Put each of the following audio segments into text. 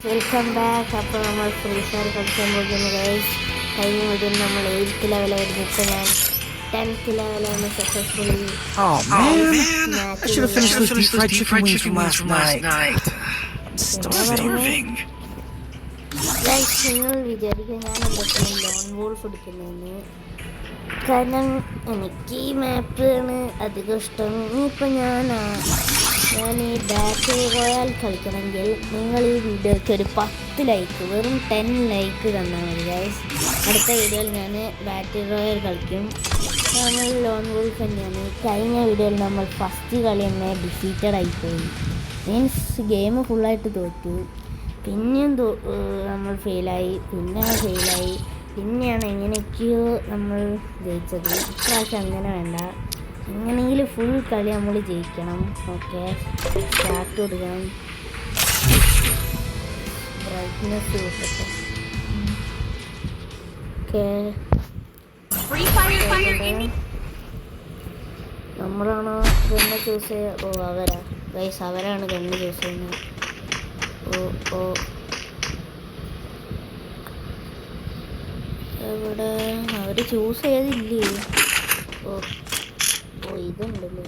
Welcome back. അപ്പോൾ നമ്മൾ free fire കളിക്കാൻ പോകുന്നു ഗൈസ്. കഴിഞ്ഞ മുതൽ നമ്മൾ 8th ലെവലായിരുന്നു. ഇപ്പോൾ ഞാൻ 10th ലെവലാണ് സക്സസ്ഫുള്ളി. നിങ്ങൾ വിചാരിക്കുക ഞാൻ എന്തൊക്കെയാണ് ലോൺ വോൾഫ് എടുക്കുന്നതെന്ന്. കാരണം എനിക്ക് ഈ മാപ്പാണ് അധികം ഇഷ്ടം. ഇനിയിപ്പോൾ ഞാൻ ഈ ബാറ്റിൽ റോയൽ കളിക്കണമെങ്കിൽ നിങ്ങൾ ഈ വീഡിയോയ്ക്ക് ഒരു 10 ലൈക്ക്, വെറും 10 ലൈക്ക് തന്നാൽ മതി ഗൈസ്. അടുത്ത വീഡിയോയിൽ ഞാൻ ബാറ്റിൽ റോയൽ കളിക്കും. നമ്മൾ ലോൺ വോൾഫ് തന്നെയാണ്. കഴിഞ്ഞ വീഡിയോയിൽ നമ്മൾ ഫസ്റ്റ് കളി തന്നെ ഡിഫീറ്റഡ് ആയിപ്പോയി. മീൻസ് ഗെയിം ഫുള്ളായിട്ട് തോറ്റു. പിന്നെയും നമ്മൾ ഫെയിലായി, പിന്നെയാണ് എങ്ങനെയൊക്കെയോ നമ്മൾ ജയിച്ചത്. ഇപ്രാവശ്യം അങ്ങനെ വേണ്ട, എങ്ങനെയെങ്കിലും ഫുൾ കളി നമ്മൾ ജയിക്കണം. ഓക്കെ, സ്റ്റാർട്ട് കൊടുക്കണം. ബ്രൈറ്റ്നെസ് കൂട്ടട്ടെ. ഓക്കെ, നമ്മളാണോ ഗണ്ണ് ചൂസ് ചെയ്യുക? ഓ അവരാ ഗൈസ്, അവരാണ് ഗണ്ണ് ചൂസ് ചെയ്യുന്നത്. ഓ എവിടെ അവർ ചൂസ് ചെയ്തില്ലേ? ഓ ഇതുണ്ടല്ലോ.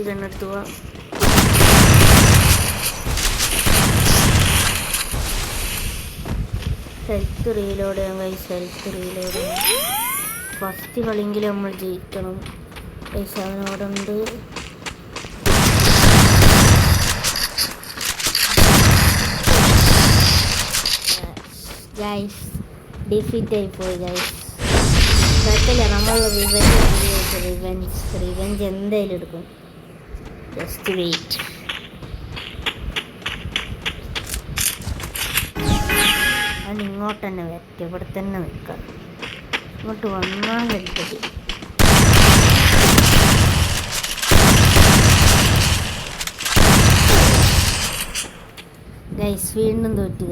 രണ്ടെടുത്ത് പോവാം. ഹെൽത്ത് റീലോഡ് ചെയ്യാം ഗൈസ്, ഹെൽത്ത് റീലോഡ് ചെയ്യാം. ഫസ്റ്റ് കളിയെങ്കിലും നമ്മൾ ജയിക്കണം ഗൈസ്. അവനോടുണ്ട്. ഗൈസ് ഡിഫീറ്റ് ആയിപ്പോയി ഗൈസ്. കുഴപ്പമില്ല, നമ്മൾ റിവെഞ്ച് എന്തായാലും എടുക്കും. Just wait. അത് ഇങ്ങോട്ട് തന്നെ വരട്ടെ, ഇവിടെ തന്നെ നിൽക്കാം. ഇങ്ങോട്ട് വന്നാൽ വലുത്. ഗൈസ് വീണ്ടും തോറ്റ്.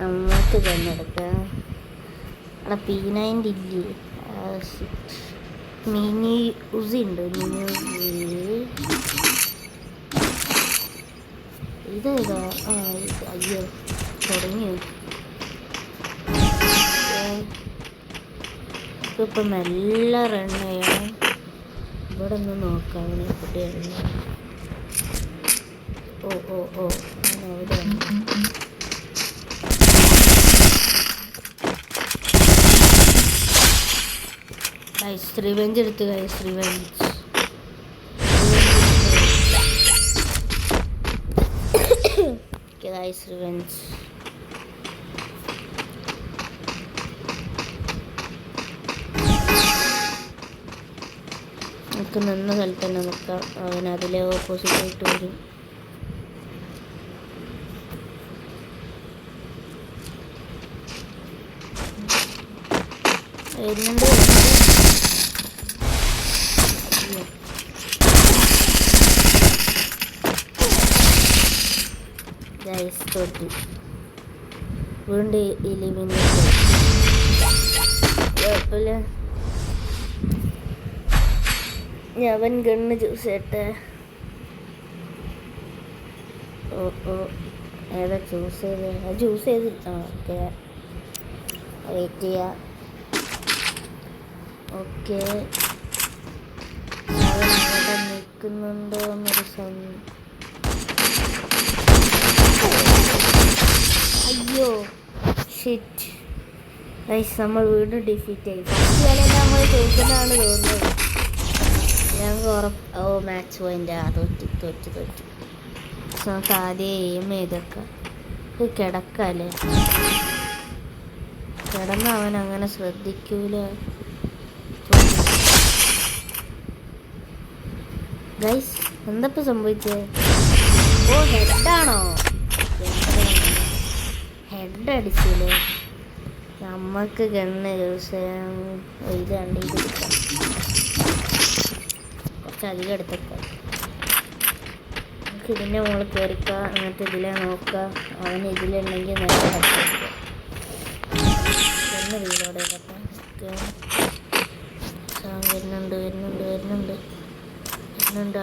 നമ്മൾക്ക് ഗണ്ണെടുക്കാം. അവിടെ P90 ഇല്ലേ? മിനി ഉസി ഉണ്ട്. ഇതേതാ? അയ്യോ തുടങ്ങിയോ? ഇപ്പം നല്ല റൺ ചെയ്യണം. ഇവിടെ ഒന്ന് നോക്കാം അവനെ കുട്ടിയാണ്. ഓ അവിടെ ഗൈസ് റിവെഞ്ച് എടുത്ത് റിവെഞ്ച്. നമുക്ക് നിന്ന സ്ഥലത്ത് തന്നെ നിൽക്കാം. അവൻ അതിലെ ഓപ്പോസിറ്റ് ആയിട്ട് വരും. വരുന്നുണ്ട്. ഗൈസ് തോറ്റി. വീണ്ടും എലിമിനേറ്റ്. കുഴപ്പമില്ല, അവൻ ഗണ്ണ് ചൂസ് ചെയ്യട്ടെ. ഓ ഏതാ ചൂസ് ചെയ്ത്? ഓക്കെ വെയിറ്റ് ചെയ്യാം. ഓക്കെ, അവൻ അവിടെ നിൽക്കുന്നുണ്ടോ എന്നൊരു സമയം. അയ്യോ ഷിറ്റ് ഗൈസ്, നമ്മൾ വീണ്ടും ഡിഫീറ്റ് ആയി. ഫസ്റ്റ് കളി നമ്മൾ ജയിക്കുന്നതാണ് തോന്നുന്നത്. ഞങ്ങൾക്ക് മാച്ച് പോയിന്റ്. തോറ്റ്. നമുക്ക് ആദ്യം എയിം ചെയ്തൊക്കെ കിടക്കല്ലേ. കിടന്ന അവൻ അങ്ങനെ ശ്രദ്ധിക്കൂല. ഗൈസ് എന്തപ്പോൾ സംഭവിച്ചത്? ഓ ഹെഡാണോ? ഹെഡ് അടിച്ചില്ലേ? നമ്മൾക്ക് ഗണ്ണ് യൂസ് ചെയ്യാൻ ഇത് കണ്ട് ഇത് എടുക്കാം, കുറച്ചധികം എടുത്തേക്കാം. നമുക്ക് ഇതിൻ്റെ മുകളിൽ കയറിക്കാം, എന്നിട്ട് ഇതിലെ നോക്കാം. അവൻ ഇതിലുണ്ടെങ്കിൽ നേരെ ഹെഡ് ഒന്ന് റീലോഡ് ചെയ്തപ്പം വരുന്നുണ്ട്.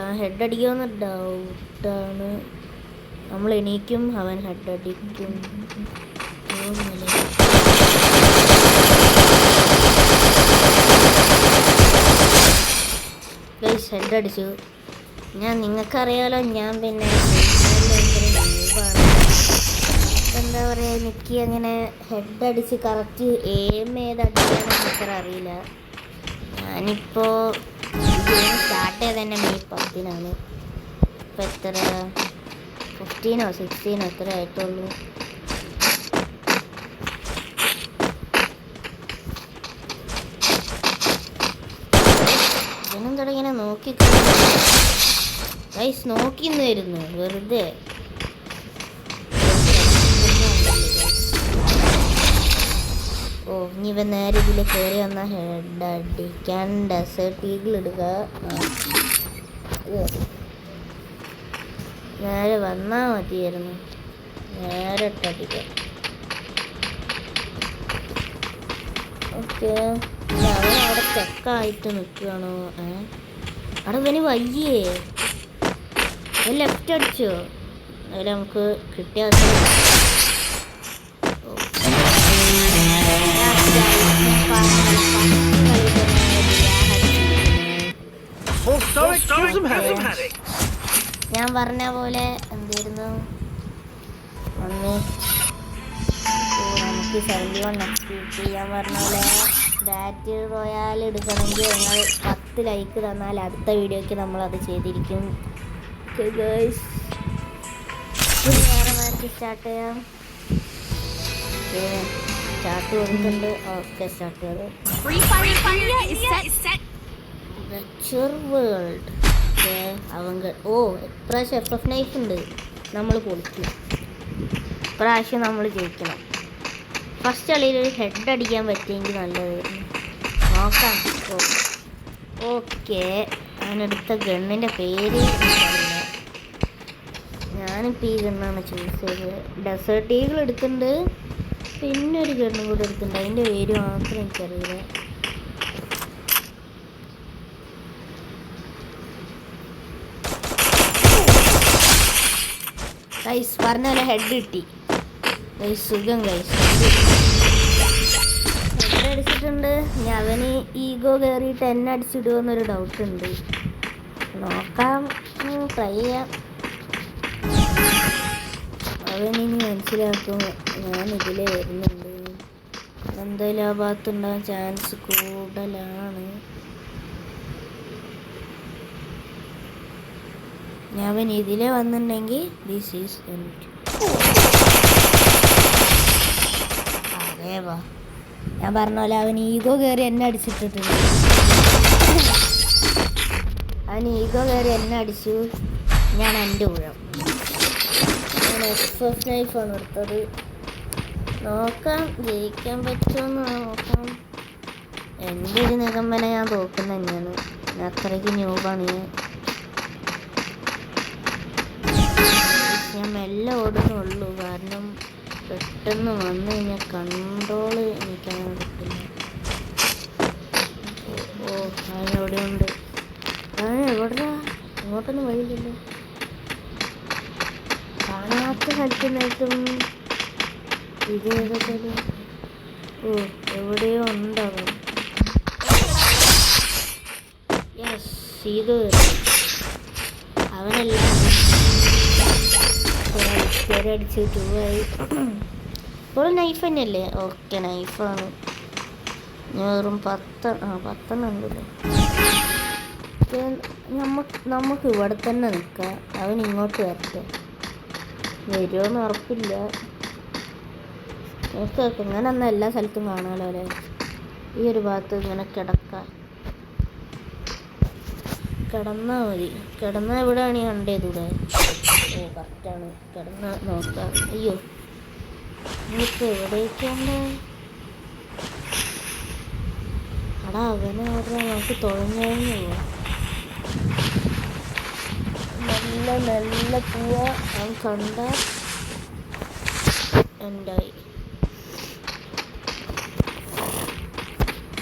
ആ ഹെഡ് അടിക്കുമെന്ന് ഡൗട്ടാണ്. നമ്മൾ എണീക്കും, അവൻ ഹെഡ് അടിക്കും. ഹെഡ് അടിച്ചു. ഞാൻ നിങ്ങൾക്കറിയാലോ, ഞാൻ പിന്നെ എന്താ പറയുക, എനിക്ക് അങ്ങനെ ഹെഡ് അടിച്ച് കറക്റ്റ് എയിം ചെയ്ത് അടിക്കാനൊന്നും അത്ര അറിയില്ല. ഞാനിപ്പോൾ സ്റ്റാർട്ട് ചെയ്ത് തന്നെ മെയ് 10-നാണ്. ഇപ്പം എത്ര 15 or 16 എത്ര ആയിട്ടുള്ളൂ. ഇതിനും തുടങ്ങിയ നോക്കിന്നായിരുന്നു വെറുതെ. ഓ, ഇനി ഇവ നേരെ ഇതിൽ കയറി വന്ന ഹെഡ് അടിക്കാൻ ഡെസേർട്ട് ഈഗിൾ ഇടുക. നേരെ വന്നാൽ മതിയായിരുന്നു, നേരെ ഇട്ടടിക്കാം. ഓക്കെ, അവൻ അവിടെ ചെക്കായിട്ട് നിൽക്കുകയാണോ? അവിടെ ഇവന് വയ്യേ, ലെഫ്റ്റ് അടിച്ചോ? അതിൽ നമുക്ക് കിട്ടിയ ഞാൻ പറഞ്ഞ പോലെ എന്തായിരുന്നു നമുക്ക് 71 XP. ഞാൻ പറഞ്ഞ പോലെ ബാറ്റ് റോയാൽ എടുക്കണമെങ്കിൽ നിങ്ങൾ 10 ലൈക്ക് തന്നാൽ അടുത്ത വീഡിയോയ്ക്ക് നമ്മളത് ചെയ്തിരിക്കും. വേറെ മാച്ച് സ്റ്റാർട്ട് ചെയ്യാം. സ്റ്റാർട്ട് കൊടുക്കുന്നുണ്ട്. ഓക്കെ, സ്റ്റാർട്ട് ചെയ്ത് വേൾഡ്. അവങ്ക ഇപ്രാവശ്യം FF നൈഫ് ഉണ്ട്, നമ്മൾ പൊളിക്കും. ഇപ്രാവശ്യം നമ്മൾ ജയിക്കണം. ഫസ്റ്റ് കളിയിൽ ഒരു ഹെഡ് അടിക്കാൻ പറ്റിയെങ്കിൽ നല്ലതായിരുന്നു. നോക്കാം. ഓക്കെ, ഞാനെടുത്ത ഗണ്ണിൻ്റെ പേര് എനിക്കറിയില്ല. ഞാനിപ്പോൾ ഈ ഗണ്ണാണ് ചൂസ് ചെയ്തത്. ഡെസേർട്ട് ഈഗിൾ എടുക്കുന്നുണ്ട്, പിന്നെ ഒരു ഗണ്ണും കൂടെ എടുക്കുന്നുണ്ട്. അതിൻ്റെ പേര് മാത്രം എനിക്കറിയില്ല. ഗൈസ് പറഞ്ഞ പോലെ ഹെഡ് കിട്ടി. ഗൈസ് സുഖം. ഗൈസ് ഹെഡ് അടിച്ചിട്ടുണ്ട്. ഞാൻ അവന് ഈഗോ കയറിയിട്ട് എന്നെ അടിച്ചിടുമെന്നൊരു ഡൗട്ടുണ്ട്. നോക്കാം, ട്രൈ ചെയ്യാം. അവനിനി മനസ്സിലാക്കും ഞാൻ ഇതിലേ വരുന്നുണ്ട്. എന്തായാലും ആ ഭാഗത്തുണ്ടാകാൻ ചാൻസ് കൂടുതലാണ്. അവൻ ഇതിലേ വന്നിട്ടുണ്ടെങ്കിൽ ദിസ് ഈസ് എൻഡ്. അതേവാ ഞാൻ പറഞ്ഞ പോലെ അവൻ ഈഗോ കയറി എന്നെ അടിച്ചിട്ടിട്ടുണ്ട്. അവൻ ഈഗോ കയറി എന്നെ അടിച്ചു. ഞാൻ എൻ്റെ ഊഴം. ഞാൻ FF നൈഫാണ് എടുത്തത്. നോക്കാം ജയിക്കാൻ പറ്റുമെന്ന് നോക്കാം. എൻ്റെ ഒരു നിഗമന ഞാൻ തോക്കുന്ന തന്നെയാണ്. അത്രയ്ക്ക് ന്യൂബാണ് ഞാൻ മെല്ലെ ഓടുന്നുള്ളൂ. കാരണം പെട്ടെന്ന് വന്നു കഴിഞ്ഞാൽ കൺട്രോള് എനിക്കങ്ങനെ കിട്ടില്ല. അതിനെവിടെയുണ്ട്? എവിടെയാ? ഇങ്ങോട്ടൊന്നും വഴിയില്ലല്ലോ. കാണാത്ത സ്ഥലത്തുനിന്നായിട്ടും ഇതേതൊക്കെ എവിടെയോ ഉണ്ടാവും. യെസ്, ഇത് അവനെല്ലാം അടിച്ച് 2 ആയി. ഇപ്പോൾ നൈഫ് തന്നെയല്ലേ? ഓക്കെ, നൈഫാണ്. വെറും 10 ഉണ്ടല്ലോ. നമുക്ക് ഇവിടെ തന്നെ നിൽക്കാം. അവൻ ഇങ്ങോട്ട് വരട്ടെ. വരുമോയെന്ന് ഉറപ്പില്ല. നമുക്ക് ഇങ്ങനെ ഒന്നും എല്ലാ സ്ഥലത്തും കാണാമല്ലോ അല്ലേ. ഈ ഒരു ഭാഗത്ത് ഇങ്ങനെ കിടന്നാൽ മതി. കിടന്നാൽ എവിടെയാണ് ഞാൻ കണ്ടേതൂടെ? കറക്റ്റാണ്. കിടന്ന് നോക്കാം. അയ്യോ, നിങ്ങൾക്ക് എവിടേക്കുണ്ട്? അടാ അവനെ അവിടെ നമുക്ക് തുഴഞ്ഞു നല്ല നല്ല പോവാ. അവൻ കണ്ട എന്തായി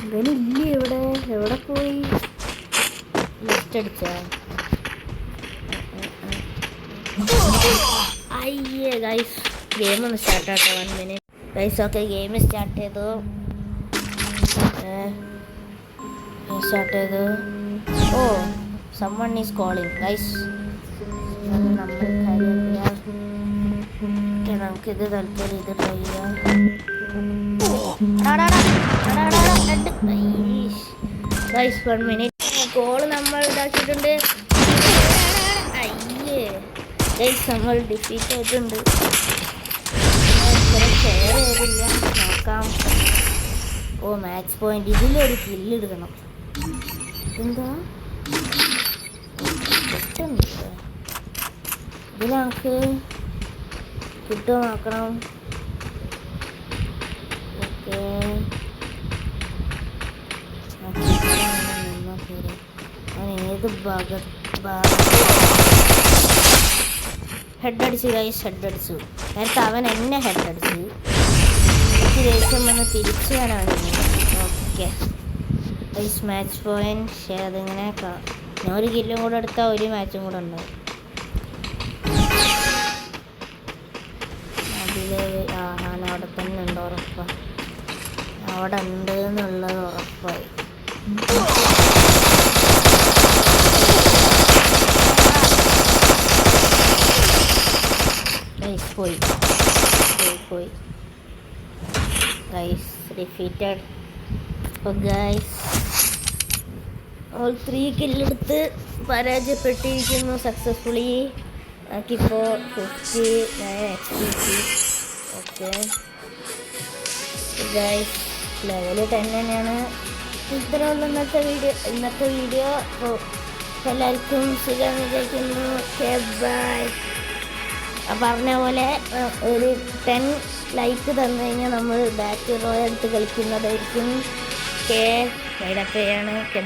ഇവനില്ലേ ഇവിടെ? എവിടെ പോയി? ലിസ്റ്റ് അടിച്ചാ? അയ്യേ ഗൈസ്, ഗെയിം ഒന്ന് സ്റ്റാർട്ട് ആട്ടോ. 1 minute guys. Okay, game start ചെയ്തു. ഓ, someone is calling ഗൈസ്. നമ്മൾ കാര്യമില്ല. നമുക്കിത് തൽക്കാലം ഇത് ട്രൈ ചെയ്യാം. Guys 1 minute. കോള് നമ്മൾ ഇതാക്കിയിട്ടുണ്ട്. അയ്യേ ഗൈസ്, നമ്മൾ ഡിഫീറ്റ് ആയിട്ടുണ്ട്. ഷെയർ ചെയ്തില്ല, നോക്കാം. ഓ, മാച്ച് പോയിന്റ്. ഇതിലൊരു കില്ലെടുക്കണം. എന്താ ഇതിൽ നമുക്ക് കിട്ടുമോ നോക്കണം. ഓക്കെ, ഏത് ഹെഡ് അടിച്ചു ഗൈസ്, ഹെഡ് അടിച്ചു. നേരത്തെ അവൻ എന്നെ ഹെഡ് അടിച്ചു. എനിക്ക് ദേഷ്യം വന്ന് തിരിച്ചു വരാണ്. Okay guys, match point. പക്ഷേ അതിങ്ങനെ ഞാൻ ഒരു കില്ലും കൂടെ എടുത്താൽ ഒരു മാച്ചും കൂടെ ഉണ്ടാവും. ഞാൻ അവിടെ തന്നെ ഉണ്ട്, ഉറപ്പാണ്. അവിടെ ഉണ്ട് എന്നുള്ളത് ഉറപ്പായി. ഗൈസ് പോയി. Guys defeated. അപ്പോൾ ഗൈസ് ഓൾ 3 കില്ലെടുത്ത് പരാജയപ്പെട്ടിരിക്കുന്നു സക്സസ്ഫുള്ളി. നമുക്കിപ്പോൾ 59 XP. ഓക്കെ ഗൈസ്, ലെവൽ 10 തന്നെയാണ്. ഇത്രയുള്ള ഇന്നത്തെ വീഡിയോ. അപ്പോൾ എല്ലാവർക്കും സുഖം വിചാരിക്കുന്നു. ബൈ. പറഞ്ഞ പോലെ ഒരു 10 ലൈക്ക് തന്നു കഴിഞ്ഞാൽ നമ്മൾ ബാറ്റ് റോയൽ എടുത്ത് കളിക്കുന്നതായിരിക്കും. വൈഡപ്പ് ചെയ്യാണ്.